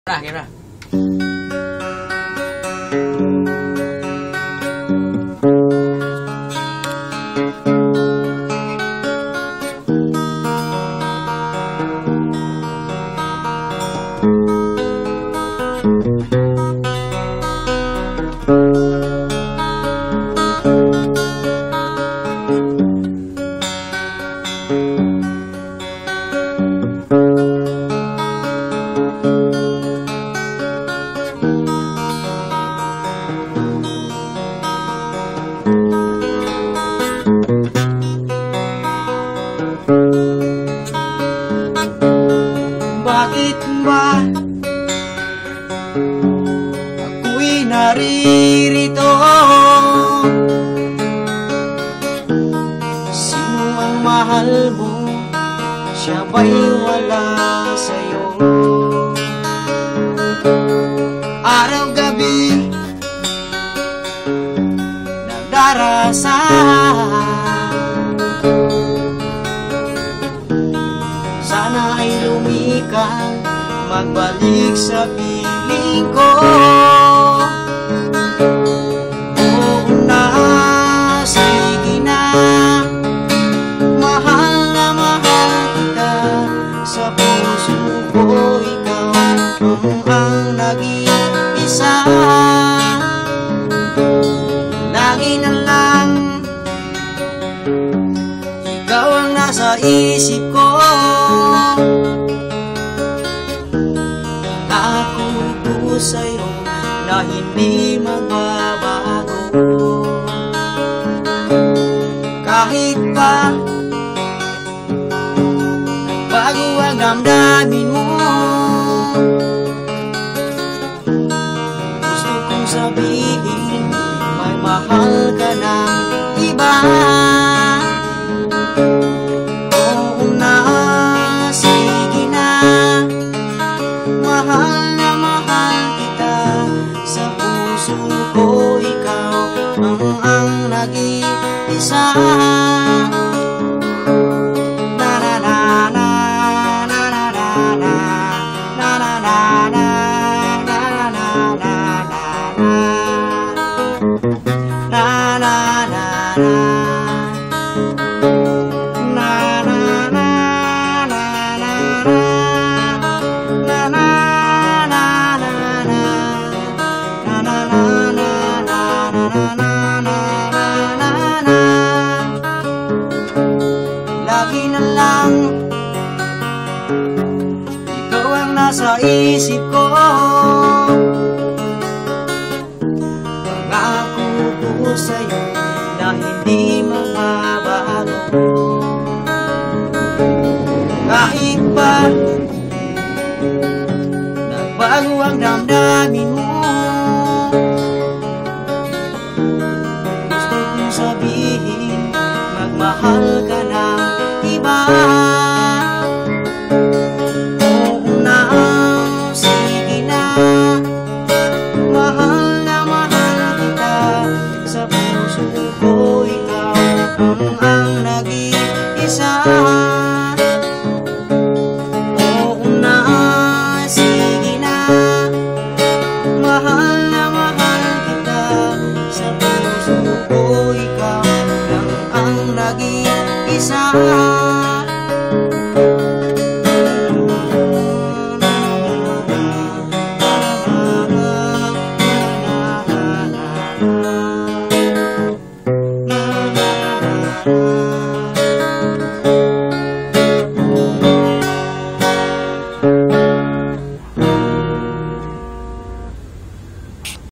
Game na. Bakit ba ako'y naririto? Sino ang mahal mo? Siya ba'y wala sa'yo? Araw-gabi nagdarasal, sana ay lumikang magbalik sa piling ko. Oo na, sige na, mahal na mahal kita. Sa puso ko ikaw ang nag-iisa. Lagi na lang ikaw ang nasa isip ko. Ako sa'yo na hindi magbabago. Kahit pa nagbago ang damdamin mo, gusto kong sabihin may mahal ka ng iba. Oo na, sige na, mahal na mahal kita. Sa puso ko ikaw ang nag-iisa. Na na na na na na na na na na na na na na na na na. Lagi na lang ikaw ang nasa isip ko. Pangako ko sa'yo na hindi magbabago. Kahit pa nagbago ang damdamin mo, gusto kong sabihin magmahal ka na.